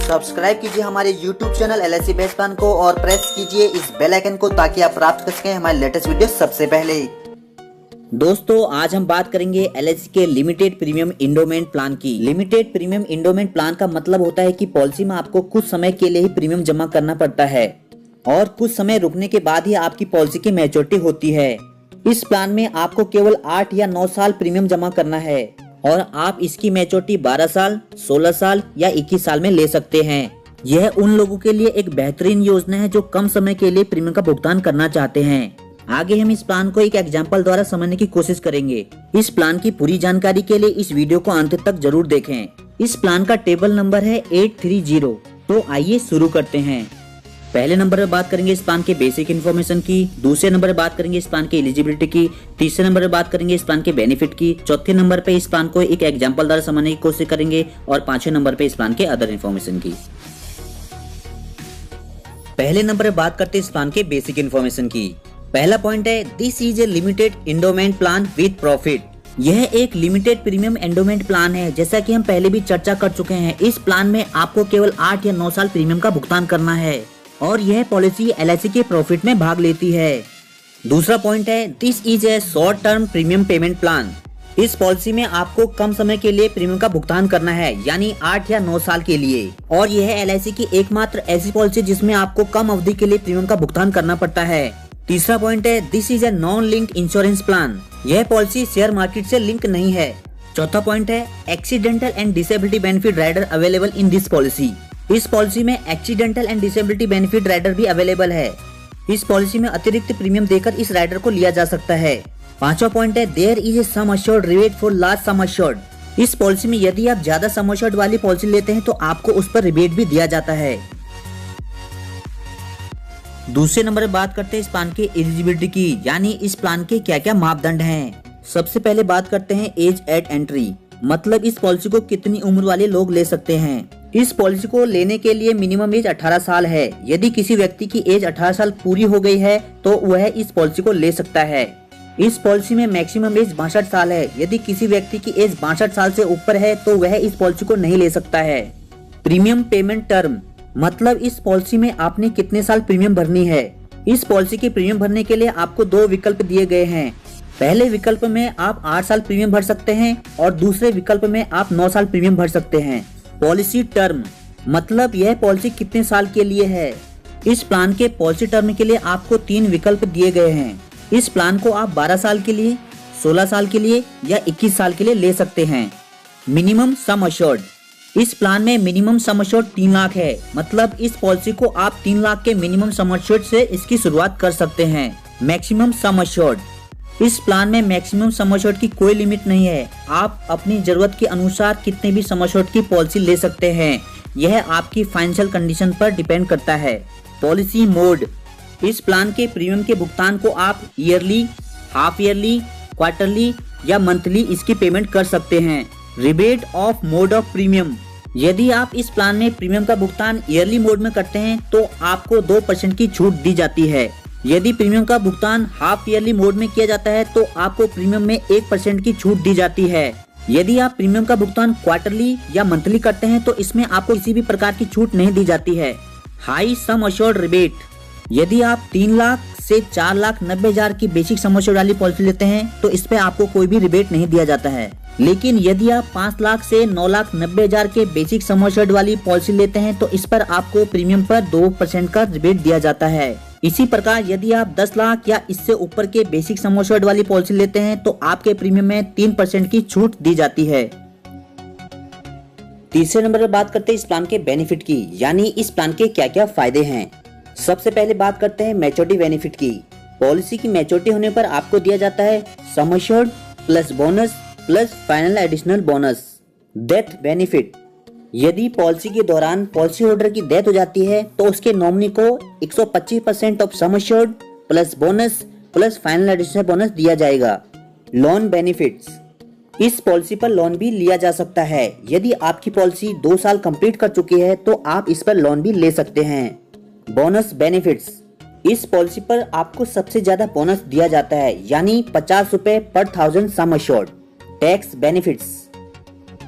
Subscribe कीजिए हमारे YouTube channel LIC best plan को और प्रेस कीजिए इस बेल आइकन को ताकि आप प्राप्त कर सकें हमारे लेटेस्ट वीडियो सबसे पहले। दोस्तों आज हम बात करेंगे LIC के लिमिटेड प्रीमियम इंडोमेंट प्लान की। लिमिटेड प्रीमियम इंडोमेंट प्लान का मतलब होता है कि पॉलिसी में आपको कुछ समय के लिए ही प्रीमियम जमा करना पड़ता है और कुछ समय रुकने के बाद ही आपकी पॉलिसी की मैच्योरिटी होती है। इस प्लान में आपको केवल 8 या 9 साल प्रीमियम जमा करना है और आप इसकी मैच्योरिटी 12 साल, 16 साल या 21 साल में ले सकते हैं। यह उन लोगों के लिए एक बेहतरीन योजना है जो कम समय के लिए प्रीमियम का भुगतान करना चाहते हैं। आगे हम इस प्लान को एक एग्जाम्पल द्वारा समझने की कोशिश करेंगे। इस प्लान की पूरी जानकारी के लिए इस वीडियो को अंत तक जरूर देखें। इस प्लान का टेबल नंबर है 830। तो आइए शुरू करते हैं। पहले नंबर पर बात करेंगे इस प्लान के बेसिक इन्फॉर्मेशन की, दूसरे नंबर पर बात करेंगे इस प्लान की एलिजिबिलिटी की, तीसरे नंबर पर बात करेंगे इस प्लान के बेनिफिट की, चौथे नंबर पे इस प्लान को एक एग्जांपल द्वारा समझने की कोशिश करेंगे और पांचवें नंबर पे इस प्लान के अदर इन्फॉर्मेशन की। पहले नंबर पर बात करते हैं इस प्लान के बेसिक इन्फॉर्मेशन की। पहला पॉइंट है this is A limited endowment plan with profit. यह एक लिमिटेड प्रीमियम एंडोमेंट प्लान है। जैसा कि हम पहले भी चर्चा कर चुके हैं, इस प्लान में आपको केवल 8 या 9 साल प्रीमियम का भुगतान करना है और यह पॉलिसी LIC के प्रॉफिट में भाग लेती है। दूसरा पॉइंट है this is A short term premium payment plan. इस पॉलिसी में आपको कम समय के लिए प्रीमियम का भुगतान करना है, यानी 8 या 9 साल के लिए, और यह LIC की एकमात्र ऐसी पॉलिसी जिसमें आपको कम अवधि के लिए प्रीमियम का भुगतान करना पड़ता है। तीसरा पॉइंट है this is a non linked insurance plan. यह पॉलिसी शेयर मार्केट से लिंक नहीं है। चौथा पॉइंट है accidental and disability benefit rider available in this policy. इस पॉलिसी में accidental and disability benefit rider भी अवेलेबल है। इस पॉलिसी में अतिरिक्त प्रीमियम देकर इस राइडर को लिया जा सकता है। पांचवा पॉइंट है there is a sum assured rebate for large sum assured. इस पॉलिसी में यदि आप ज्यादा सम अश्योर्ड वाली पॉलिसी लेते हैं तो आपको उस पर रिबेट भी दिया जाता है। दूसरे नंबर पर बात करते हैं इस प्लान की एलिजिबिलिटी की, यानी इस प्लान के क्या क्या मापदंड हैं। सबसे पहले बात करते हैं एज एट एंट्री, मतलब इस पॉलिसी को कितनी उम्र वाले लोग ले सकते हैं। इस पॉलिसी को लेने के लिए मिनिमम एज 18 साल है। यदि किसी व्यक्ति की एज 18 साल पूरी हो गई है तो वह इस पॉलिसी को ले सकता है। इस पॉलिसी में मैक्सिमम एज 62 साल है। यदि किसी व्यक्ति की एज 62 साल से ऊपर है तो वह इस पॉलिसी को नहीं ले सकता है। प्रीमियम पेमेंट टर्म, मतलब इस पॉलिसी में आपने कितने साल प्रीमियम भरनी है। इस पॉलिसी के प्रीमियम भरने के लिए आपको 2 विकल्प दिए गए हैं। पहले विकल्प में आप 8 साल प्रीमियम भर सकते हैं और दूसरे विकल्प में आप 9 साल प्रीमियम भर सकते हैं। पॉलिसी टर्म, मतलब यह पॉलिसी कितने साल के लिए है। इस प्लान के पॉलिसी टर्म के लिए आपको 3 विकल्प दिए गए हैं। इस प्लान को आप 12 साल के लिए, 16 साल के लिए या 21 साल के लिए ले सकते हैं। मिनिमम सम अश्योर्ड, इस प्लान में मिनिमम सम अश्योर्ड 3 लाख है, मतलब इस पॉलिसी को आप 3 लाख के मिनिमम सम अश्योर्ड से इसकी शुरुआत कर सकते हैं। मैक्सिमम सम अश्योर्ड, इस प्लान में मैक्सिमम सम अश्योर्ड की कोई लिमिट नहीं है। आप अपनी जरूरत के अनुसार कितने भी सम अश्योर्ड की पॉलिसी ले सकते हैं। यह आपकी फाइनेंशियल कंडीशन पर डिपेंड करता है। पॉलिसी मोड, इस प्लान के प्रीमियम के भुगतान को आप ईयरली, हाफ ईयरली, क्वार्टरली या मंथली इसकी पेमेंट कर सकते हैं। Rebate of mode of premium, यदि आप इस प्लान में प्रीमियम का भुगतान ईयरली मोड में करते हैं तो आपको 2% की छूट दी जाती है। यदि प्रीमियम का भुगतान हाफ ईयरली मोड में किया जाता है तो आपको प्रीमियम में 1% की छूट दी जाती है। यदि आप प्रीमियम का भुगतान क्वार्टरली या मंथली करते हैं तो इसमें आपको किसी भी प्रकार की छूट नहीं दी जाती है। हाई सम अश्योर्ड रिबेट, यदि आप 3 लाख से 4,90,000 की बेसिक सम अश्योर्ड वाली पॉलिसी लेते हैं तो इस पे आपको कोई भी रिबेट नहीं दिया जाता है। लेकिन यदि आप 5 लाख से 9,90,000 के बेसिक सम अश्योर्ड वाली पॉलिसी लेते हैं तो इस पर आपको प्रीमियम पर 2% का रिबेट दिया जाता है। इसी प्रकार यदि आप 10 लाख या इससे ऊपर के बेसिक सम अश्योर्ड वाली पॉलिसी लेते हैं तो आपके प्रीमियम में 3% की छूट दी जाती है। तीसरे नंबर पर बात करते हैं इस प्लान के बेनिफिट की, यानी इस प्लान के क्या क्या फायदे हैं। सबसे पहले बात करते हैं मैच्योरिटी बेनिफिट की। पॉलिसी की मैच्योरिटी होने पर आपको दिया जाता है sum assured plus bonus plus final additional bonus. Death benefit, यदि पॉलिसी के दौरान पॉलिसी होल्डर की डेथ हो जाती है तो उसके नॉमिनी को 125% of sum assured plus bonus plus final additional bonus दिया जाएगा। लोन बेनिफिट्स, इस पॉलिसी पर लोन भी लिया जा सकता है। यदि आपकी पॉलिसी 2 साल कंप्लीट कर चुकी है तो आप इस पर लोन भी ले सकते हैं। बोनस बेनिफिट्स, इस पॉलिसी पर आपको सबसे ज्यादा बोनस दिया जाता है, यानी 50 रुपए पर 1000 सम अश्योर्ड। टैक्स बेनिफिट्स,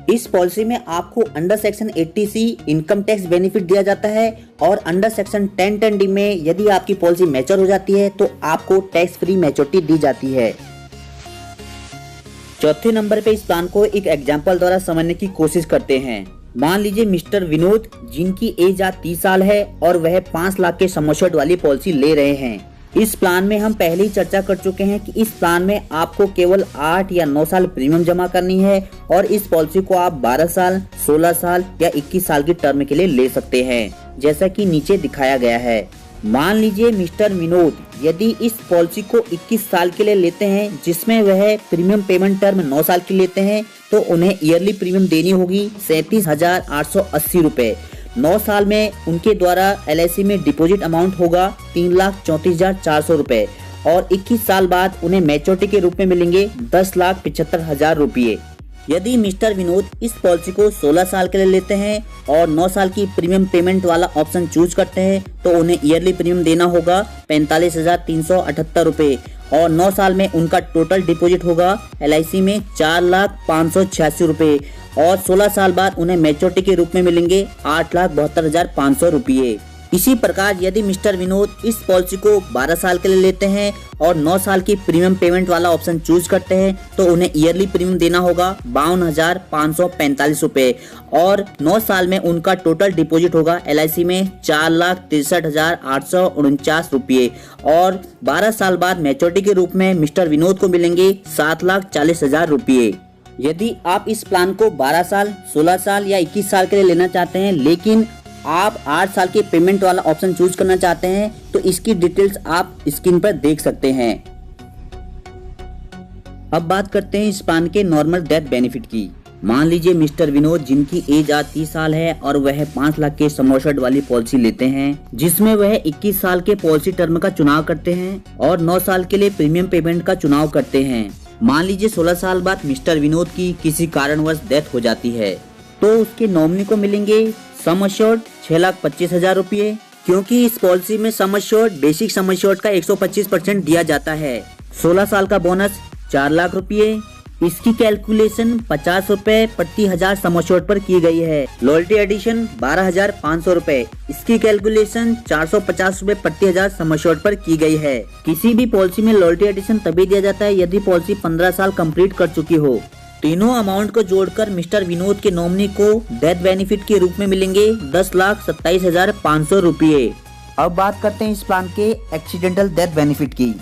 इस पॉलिसी में आपको under section 80C income tax benefit दिया जाता है और अंडर सेक्शन 1010D में यदि आपकी पॉलिसी मैच्योर हो जाती है तो आपको टैक्स फ्री मैच्योरिटी दी जाती है। चौथे नंबर पे इस प्लान को एक एग्जांपल द्वारा समझने की कोशिश करते हैं। मान लीजिए मिस्टर विनोद जिनकी एज आज 30 साल है और वह 5 लाख के सम एश्योर्ड वाली पॉलिसी ले रहे हैं। इस प्लान में हम पहले ही चर्चा कर चुके हैं कि इस प्लान में आपको केवल 8 या 9 साल प्रीमियम जमा करनी है और इस पॉलिसी को आप 12 साल, 16 साल या 21 साल की टर्म के लिए ले सकते हैं, जैसा कि नीचे दिखाया गया है। मान लीजिए मिस्टर विनोद यदि इस पॉलिसी को 21 साल के लिए लेते हैं, जिसमें वह प्रीमियम पेमेंट टर्म 9 साल की लेते हैं, तो उन्हें ईयरली प्रीमियम देनी होगी 37,880 रुपए। 9 साल में उनके द्वारा LIC में डिपॉजिट अमाउंट होगा 3,34,400 रुपए और 21 साल बाद उन्हें मैच्योरिटी के रूप में मिलेंगे 10,75,000 रुपये। यदि मिस्टर विनोद इस पॉलिसी को 16 साल के लिए लेते हैं और 9 साल की प्रीमियम पेमेंट वाला ऑप्शन चूज करते हैं तो उन्हें ईयरली प्रीमियम देना होगा 45,378 रुपए और 9 साल में उनका टोटल डिपॉजिट होगा LIC में 4,586 रुपए और 16 साल बाद उन्हें मैच्योरिटी के रूप में मिलेंगे 8,72,500 रुपये। इसी प्रकार यदि मिस्टर विनोद इस पॉलिसी को 12 साल के लिए लेते हैं और 9 साल की प्रीमियम पेमेंट वाला ऑप्शन चूज करते हैं तो उन्हें ईयरली प्रीमियम देना होगा 52,545 रुपए और 9 साल में उनका टोटल डिपॉजिट होगा LIC में 4,63,849 रुपये और 12 साल बाद मैच्योरिटी के रूप में मिस्टर विनोद को मिलेंगे 7,40,000 रुपये। यदि आप इस प्लान को 12 साल, 16 साल या 21 साल के लिए लेना चाहते हैं लेकिन आप 8 साल के पेमेंट वाला ऑप्शन चूज करना चाहते हैं तो इसकी डिटेल्स आप स्क्रीन पर देख सकते हैं। अब बात करते हैं इस प्लान के नॉर्मल डेथ बेनिफिट की। मान लीजिए मिस्टर विनोद जिनकी एज आज 30 साल है और वह 5 लाख के सम एश्योर्ड वाली पॉलिसी लेते हैं, जिसमें वह 21 साल के पॉलिसी टर्म का चुनाव करते हैं और 9 साल के लिए प्रीमियम पेमेंट का चुनाव करते हैं। मान लीजिए 16 साल बाद मिस्टर विनोद की किसी कारणवश डेथ हो जाती है तो उसके नॉमिनी को मिलेंगे सम एश्योर्ड 6,25,000 रुपये, क्योंकि इस पॉलिसी में sum assured basic sum assured का 125% दिया जाता है। 16 साल का बोनस 4 लाख रुपये। इसकी कैलकुलेशन 50 रुपए प्रति 1000 सम एश्योर्ड पर की गई है। लॉयल्टी एडिशन 12,500 रुपए। इसकी कैलकुलेशन 450 रुपए प्रति 1000 सम एश्योर्ड पर की गई है। किसी भी पॉलिसी में लॉयल्टी एडिशन तभी दिया जाता है यदि पॉलिसी 15 साल कंप्लीट कर चुकी हो। तीनों अमाउंट को जोड़कर मिस्टर विनोद के नॉमिनी को डेथ बेनिफिट के रूप में मिलेंगे 10,27,500 रुपये। अब बात करते हैं इस प्लान के एक्सीडेंटल डेथ बेनिफिट की।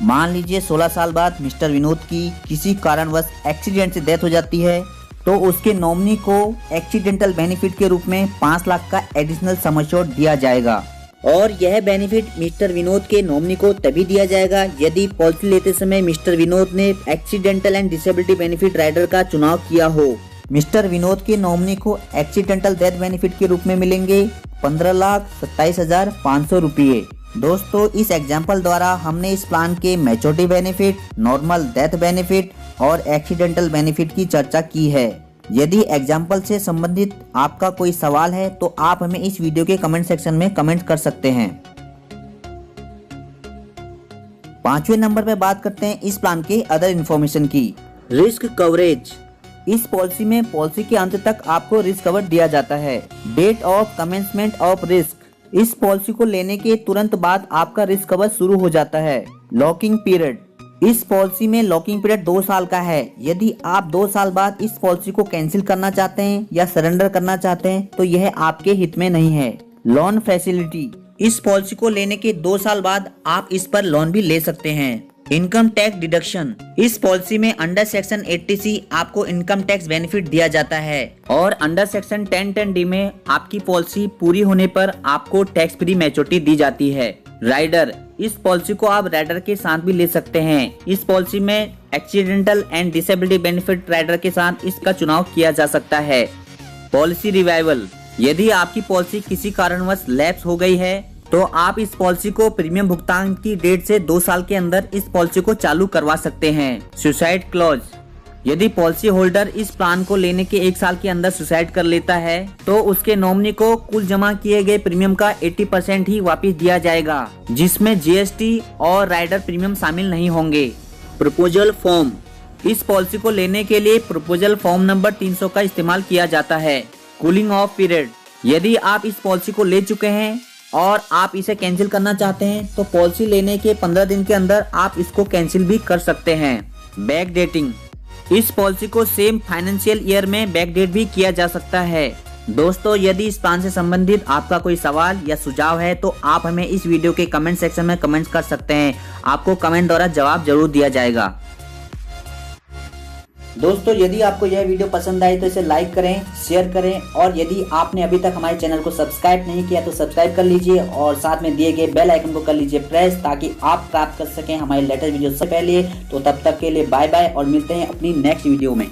मान लीजिए 16 साल बाद मिस्टर विनोद की किसी कारणवश एक्सीडेंट से डेथ हो जाती है तो उसके नॉमिनी को एक्सीडेंटल बेनिफिट के रूप में 5 लाख का एडिशनल सम एश्योर्ड दिया जाएगा और यह बेनिफिट मिस्टर विनोद के नॉमिनी को तभी दिया जाएगा यदि पॉलिसी लेते समय मिस्टर विनोद ने accidental and disability benefit rider का चुनाव किया हो। मिस्टर विनोद के नॉमिनी को एक्सीडेंटल डेथ बेनिफिट के रूप में मिलेंगे 15,27,500 रुपये। दोस्तों, इस एग्जाम्पल द्वारा हमने इस प्लान के maturity benefit, normal death benefit और एक्सीडेंटल बेनिफिट की चर्चा की है। यदि एग्जाम्पल से संबंधित आपका कोई सवाल है तो आप हमें इस वीडियो के कमेंट सेक्शन में कमेंट कर सकते हैं। 5वें नंबर पे बात करते हैं इस प्लान के अदर इन्फॉर्मेशन की। Risk coverage. इस पॉलिसी में पॉलिसी के अंत तक आपको रिस्क कवर दिया जाता है। Date of commencement of risk. इस पॉलिसी को लेने के तुरंत बाद आपका रिस्क कवर शुरू हो जाता है। Locking period. इस पॉलिसी में लॉकिंग पीरियड 2 साल का है। यदि आप 2 साल बाद इस पॉलिसी को कैंसिल करना चाहते हैं या सरेंडर करना चाहते हैं तो यह आपके हित में नहीं है। Loan facility. इस पॉलिसी को लेने के 2 साल बाद आप इस पर लोन भी ले सकते हैं। Income tax deduction. इस पॉलिसी में अंडर सेक्शन 80C आपको इनकम टैक्स बेनिफिट दिया जाता है और अंडर सेक्शन 1010D में आपकी पॉलिसी पूरी होने पर आपको टैक्स फ्री मैच्योरिटी दी जाती है। राइडर। इस पॉलिसी को आप राइडर के साथ भी ले सकते हैं। इस पॉलिसी में accidental and disability benefit rider के साथ इसका चुनाव किया जा सकता है। Policy revival. यदि आपकी पॉलिसी किसी कारणवश लैप्स हो गई है तो आप इस पॉलिसी को प्रीमियम भुगतान की डेट से 2 साल के अंदर इस पॉलिसी को चालू करवा सकते हैं। Suicide clause. यदि पॉलिसी होल्डर इस प्लान को लेने के 1 साल के अंदर सुसाइड कर लेता है तो उसके नॉमिनी को कुल जमा किए गए प्रीमियम का 80% ही वापस दिया जाएगा, जिसमें GST और राइडर प्रीमियम शामिल नहीं होंगे। Proposal form. इस पॉलिसी को लेने के लिए प्रपोजल फॉर्म नंबर 300 का इस्तेमाल किया जाता है। कूलिंग ऑफ पीरियड, यदि आप इस पॉलिसी को ले चुके हैं और आप इसे कैंसिल करना चाहते हैं तो पॉलिसी लेने के 15 दिन के अंदर आप इसको कैंसिल भी कर सकते हैं। बैक डेटिंग, इस पॉलिसी को सेम फाइनेंशियल ईयर में बैक डेट भी किया जा सकता है। दोस्तों, यदि इस प्लान से संबंधित आपका कोई सवाल या सुझाव है तो आप हमें इस वीडियो के कमेंट सेक्शन में कमेंट कर सकते हैं। आपको कमेंट द्वारा जवाब जरूर दिया जाएगा। दोस्तों, यदि आपको यह वीडियो पसंद आई तो इसे लाइक करें, शेयर करें और यदि आपने अभी तक हमारे चैनल को सब्सक्राइब नहीं किया तो सब्सक्राइब कर लीजिए और साथ में दिए गए बेल आइकन को कर लीजिए प्रेस, ताकि आप प्राप्त कर सकें हमारे लेटेस्ट वीडियो से पहले। तो तब तक के लिए बाय बाय और मिलते हैं अपनी नेक्स्ट वीडियो में।